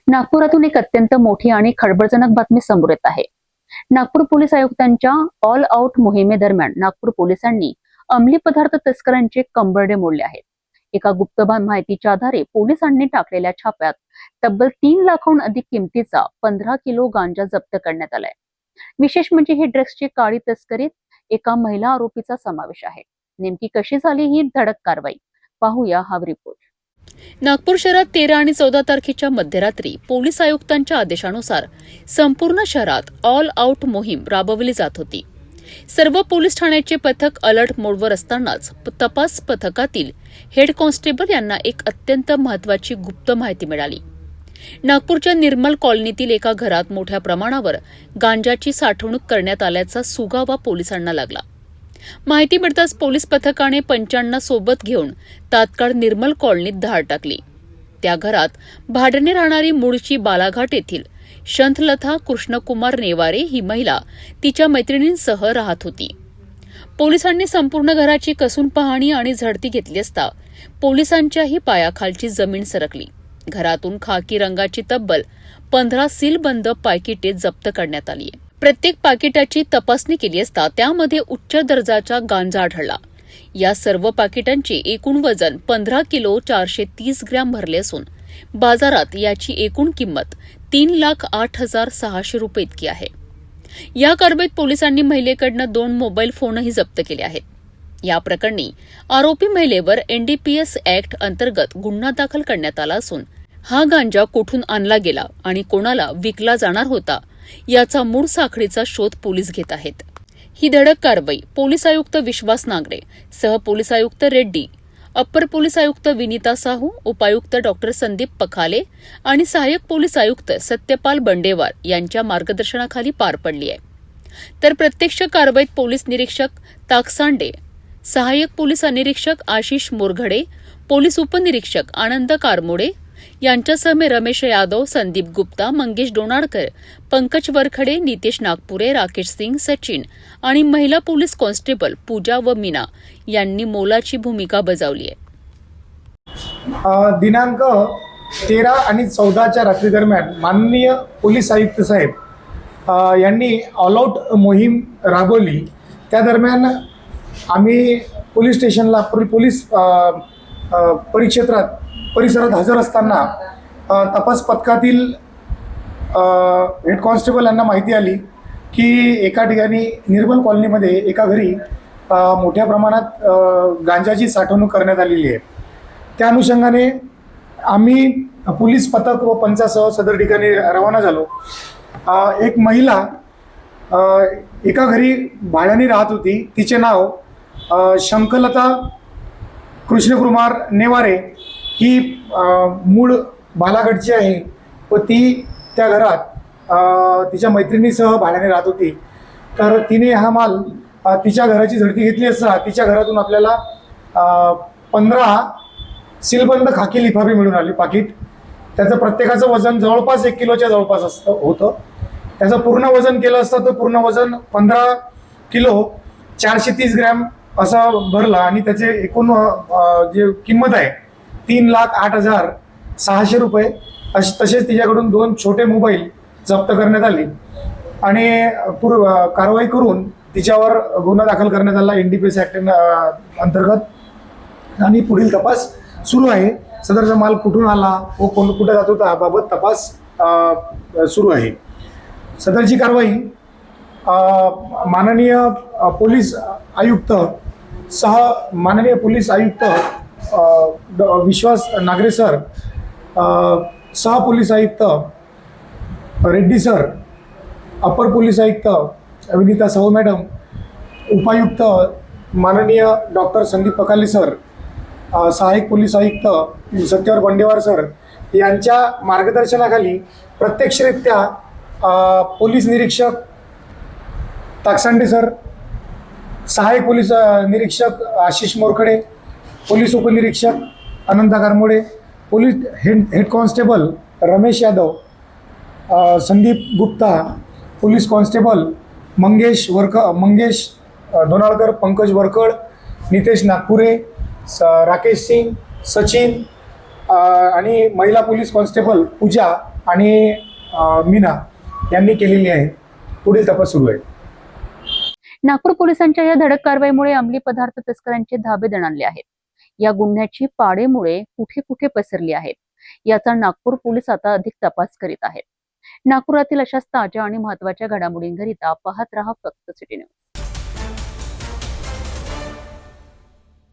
नागपुरातून एक अत्यंत मोठी आणि खळबळजनक बातमी समोर येत आहे। नागपूर पोलीस आयुक्तांच्या ऑल आउट मोहिमेदरम्यान नागपूर पोलिसांनी अंमली पदार्थ तस्करांचे कंबरडे मोडले आहेत। एका गुप्त माहितीच्या आधारे पोलिसांनी टाकलेल्या छाप्यात तब्बल 3 लाखांहून अधिक किमतीचा 15 किलो गांजा जप्त करण्यात आलाय। विशेष म्हणजे ही ड्रग्सची काळी तस्करीत एका महिला आरोपीचा समावेश आहे। नेमकी कशी झाली ही धडक कारवाई, पाहूया हा रिपोर्ट। नागपूर शहरात 13 आणि 14 तारखेच्या मध्यरात्री पोलीस आयुक्तांच्या आदेशानुसार संपूर्ण शहरात ऑल आउट मोहीम राबवली जात होती। सर्व पोलीस ठाण्याचे पथक अलर्ट मोडवर असतानाच तपास पथकातील हेड कॉन्स्टेबल यांना एक अत्यंत महत्त्वाची गुप्त माहिती मिळाली। नागपूरच्या निर्मल कॉलनीतील एका घरात मोठ्या प्रमाणावर गांजाची साठवणूक करण्यात आल्याचा सुगावा पोलिसांना लागला। माहिती मिळताच पोलीस पथकाने पंचांना सोबत घेऊन तात्काळ निर्मल कॉलनीत धाड टाकली। त्या घरात भाड्याने राहणारी मूळची बालाघाट येथील शंथलता कृष्णकुमार नेवारे ही महिला तिच्या मैत्रिणींसह राहत होती। पोलिसांनी संपूर्ण घराची कसून पाहणी आणि झडती घेतली असता पोलिसांच्याही पायाखालची जमीन सरकली। घरातून खाकी रंगाची तब्बल 15 सीलबंद पाकिटे जप्त करण्यात आली। प्रत्येक पाकिटाची तपासणी केली असता त्यामध्ये उच्च दर्जाचा गांजा आढळला। या सर्व पाकिटांचे एकूण वजन 15 किलो 430 ग्रॅम भरले असून बाजारात याची एकूण किंमत 3,08,600 रुपये इतकी आहे। या कारवाईत पोलिसांनी महिलेकडनं 2 मोबाईल फोनही जप्त केले आहेत। या प्रकरणी आरोपी महिलेवर NDPS ऍक्ट अंतर्गत गुन्हा दाखल करण्यात आला असून हा गांजा कुठून आणला गेला आणि कोणाला विकला जाणार होता याचा मूळ साखळीचा शोध पोलीस घेत आहेत। ही धडक कारवाई पोलीस आयुक्त विश्वास नांगरे, सह पोलीस आयुक्त रेड्डी, अप्पर पोलीस आयुक्त विनीता साहू, उपायुक्त डॉक्टर संदीप पखाले आणि सहाय्यक पोलीस आयुक्त सत्यपाल बंडेवार यांच्या मार्गदर्शनाखाली पार पडली आहे। तर प्रत्यक्ष कारवाईत पोलीस निरीक्षक ताकसांडे, सहाय्यक पोलीस निरीक्षक आशिष मोरघडे, पोलीस उपनिरीक्षक आनंद कारमोडे यांच्यासह रमेश यादव, संदीप गुप्ता, मंगेश डोनाडकर, पंकज वरखडे, नितेश नागपुरे, राकेश सिंग, सचिन आणि महिला पोलीस कॉन्स्टेबल पूजा व मीना यांनी मोलाची भूमिका बजावली आहे। दिनांक 13 आणि 14च्या रात्री दरम्यान माननीय पोलीस आयुक्त साहेब यांनी ऑल आउट मोहीम राबवली। त्या दरम्यान आम्ही पोलीस स्टेशनला पोलीस परिसरात हजर असताना तपास पथकातील हेड कॉन्स्टेबल यांना माहिती आली की एका ठिकाणी निर्मल कॉलनीमध्ये एका घरी मोठ्या प्रमाणात गांजाची साठवणूक करण्यात आलेली आहे। त्या अनुषंगाने आम्ही पोलीस पथक व पंचासह सदर ठिकाणी रवाना झालो। एक महिला एका घरी भाड्याने राहत होती। तिचे नाव शंखलता कृष्णकुमार नेवारे ही मूळ बालाघाटची आहे व ती त्या घरात तिच्या मैत्रिणीसह भाड्याने राहत होती। तर तिने हा माल तिच्या घराची झडती घेतली असता तिच्या घरातून आपल्याला 15 सीलबंद खाकी लिफाफे मिळून आले पाकिट। त्याचं प्रत्येकाचं वजन जवळपास 1 किलोच्या जवळपास होतं। त्याचं पूर्ण वजन केलं असतं तर पूर्ण वजन 15 किलो 430 ग्रॅम असं भरलं आणि त्याचे एकूण जे किंमत आहे 3,08,600 रुपये। तसेच तिच्याकडून 2 छोटे मोबाईल जप्त करण्यात आले आणि कारवाई करून तिच्यावर गुन्हा दाखल करण्यात आला NDPS ऍक्ट अंतर्गत आणि पुढील तपास सुरू आहे। सदरचा माल कुठून आला व कुठे जात होता याबाबत तपास सुरू आहे। सदरची कारवाई माननीय पोलीस आयुक्त माननीय पोलीस आयुक्त विश्वास नागरे सर, सह पोलीस आयुक्त रेड्डी सर, अपर पोलीस आयुक्त विनीता साहू मॅडम, उपायुक्त माननीय डॉक्टर संदीप पखाले सर, सहाय्यक पोलीस आयुक्त सत्यपाल बंडेवार सर यांच्या मार्गदर्शनाखाली प्रत्यक्षरित्या पोलीस निरीक्षक ताकसांडे सर, सहाय्यक पोलीस निरीक्षक आशिष मोरखडे, पोलीस उपनिरीक्षक Anand Karmode, police head constable Ramesh Yadav, Sandeep Gupta, police constable Mangesh Donadkar, Pankaj Varkad, Nitesh Nagpure, Rakesh Singh, Sachin आणि महिला पोलीस कॉन्स्टेबल पूजा आणि मीना यांनी केलेली आहे. पुढील तपास सुरू आहे. नागपूर पोलिसांच्या या धडक कारवाईमुळे अंमली पदार्थ तस्करांचे धाबे दणाणले आहेत. या गुन्ह्याची पाळेमुळे कुठे कुठे पसरली आहेत याचा नागपूर पोलीस आता अधिक तपास करीत आहेत. नागपुरातील अशाच ताज्या आणि महत्त्वाच्या घडामोडींकरिता पाहत रहा फक्त सिटी न्यूज.